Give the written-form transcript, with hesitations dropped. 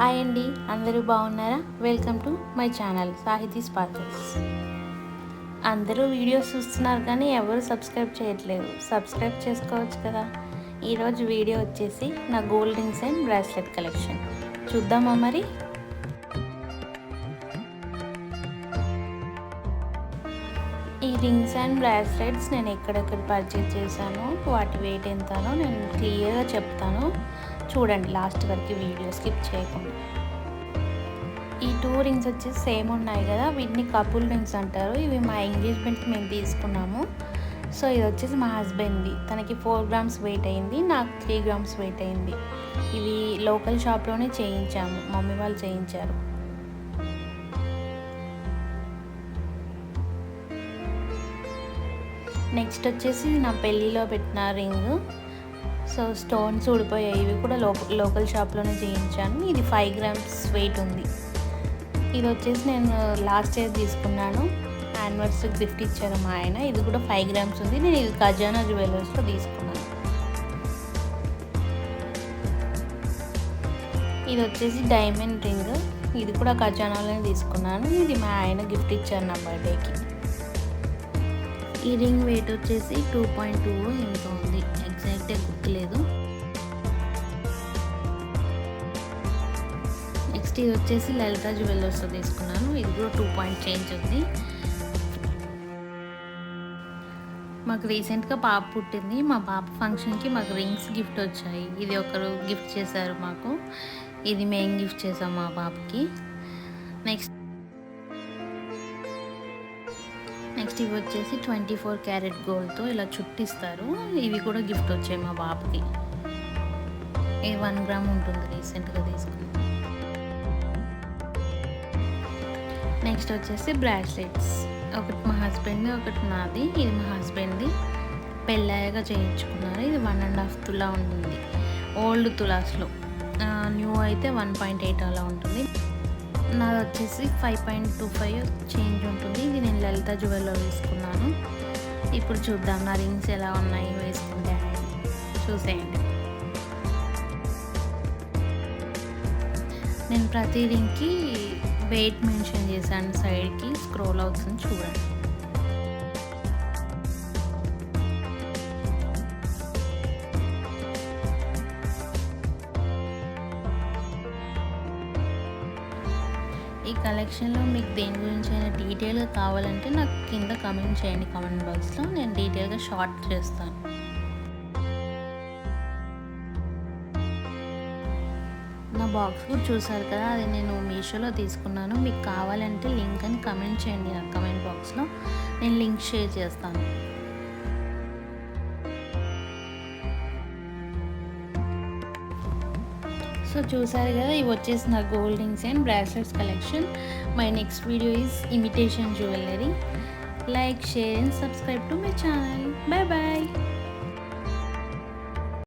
Hi అండి, అందరూ బాగున్నారా? వెల్కమ్ టు మై ఛానల్ సాహితీ స్పార్కల్స్. అందరూ వీడియోస్ చూస్తున్నారు కానీ ఎవరు సబ్స్క్రైబ్ చేయట్లేదు. సబ్స్క్రైబ్ చేసుకోవచ్చు కదా. ఈరోజు వీడియో వచ్చేసి నా gold rings and bracelet collection చూద్దామా మరి. ఈ రింగ్స్ అండ్ బ్రాస్లెట్స్ నేను ఎక్కడెక్కడ పర్చేజ్ చేశానో, వాటి వెయిట్ ఎంతనో నేను క్లియర్గా చెప్తాను. చూడండి లాస్ట్ వరకు వీడియో స్కిప్ చేయకుండా. ఈ 2 రింగ్స్ వచ్చేసి సేమ్ ఉన్నాయి కదా, వీటిని కపుల్ రింగ్స్ అంటారు. ఇవి మా ఎంగేజ్మెంట్కి మేము తీసుకున్నాము. సో ఇది వచ్చేసి మా హస్బెండ్ది. తనకి 4 గ్రామ్స్ వెయిట్ అయింది, నాకు 3 గ్రామ్స్ వెయిట్ అయింది. ఇవి లోకల్ షాప్లోనే చేయించాము, మమ్మీ వాళ్ళు చేయించారు. నెక్స్ట్ వచ్చేసి నా పెళ్ళిలో పెట్టిన రింగ్. So stones ఊడిపోయాయి. ఇవి కూడా లోకల్ షాప్లోనే చేయించాను. ఇది 5 గ్రామ్స్ వెయిట్ ఉంది. ఇది వచ్చేసి నేను లాస్ట్ ఇయర్ తీసుకున్నాను, యానివర్సరీ గిఫ్ట్ ఇచ్చారు మా ఆయన. ఇది కూడా 5 గ్రామ్స్ ఉంది. నేను ఇది ఖజానా జ్యువెలర్స్లో తీసుకున్నాను. ఇది వచ్చేసి డైమండ్ రింగ్. ఇది కూడా ఖజానాలోనే తీసుకున్నాను. ఇది మా ఆయన గిఫ్ట్ ఇచ్చారు నా బర్త్డేకి. ఈ రింగ్ వెయిట్ వచ్చేసి 2.2 ఎంత ఉంది, ఎగ్జాక్ట్గా గుర్తులేదు. నెక్స్ట్ ఇది వచ్చేసి లలిత జ్యువెలర్స్లో తీసుకున్నాను. ఇది కూడా 2 పాయింట్ చేంజ్ ఉంది. మాకు రీసెంట్గా పాప పుట్టింది. మా పాప ఫంక్షన్కి మాకు రింగ్స్ గిఫ్ట్ వచ్చాయి. ఇది ఒకరు గిఫ్ట్ చేశారు మాకు, ఇది మేము గిఫ్ట్ చేసాం మా పాపకి. నెక్స్ట్ ఇవి వచ్చేసి 24 క్యారెట్ గోల్డ్తో ఇలా చుట్టిస్తారు. ఇవి కూడా గిఫ్ట్ వచ్చాయి మా బాబుకి. ఇది 1 గ్రామ్ ఉంటుంది, రీసెంట్గా తీసుకుని. నెక్స్ట్ వచ్చేసి బ్రాస్లెట్స్. ఒకటి మా హస్బెండ్ది, ఒకటి నాది. ఇది మా హస్బెండ్ది, పెళ్ళాయగా చేయించుకున్నారు. ఇది 1.5 తులా ఉంటుంది, ఓల్డ్ తులాస్లో. న్యూ అయితే 1.8 అలా ఉంటుంది. నాది వచ్చేసి 5.25 చేంజ్ ఉంటుంది. ఇది నేను లలిత జ్యువెల్లో తీసుకున్నాను. ఇప్పుడు చూద్దాం నా రింగ్స్ ఎలా ఉన్నాయి వేసుకుంటే అనేది. చూసేయండి. నేను ప్రతి రింగ్కి వెయిట్ మెన్షన్ చేశాను, సైడ్కి స్క్రోల్ అవుతుంది చూడండి. ఈ కలెక్షన్లో మీకు దేని గురించి అయినా డీటెయిల్గా కావాలంటే నాకు కింద కమెంట్ చేయండి, కామెంట్ బాక్స్లో. నేను డీటెయిల్గా షార్ట్ చేస్తాను. నా బాక్స్ కూడా చూసారు కదా, అది నేను మీషోలో తీసుకున్నాను. మీకు కావాలంటే లింక్ అని కమెంట్ చేయండి నా కమెంట్ బాక్స్లో, నేను లింక్ షేర్ చేస్తాను. సో చూసారు కదా, ఇవి వచ్చేసి నా gold rings and bracelets collection. My next video is imitation jewellery. Like, share and subscribe to my channel. Bye bye.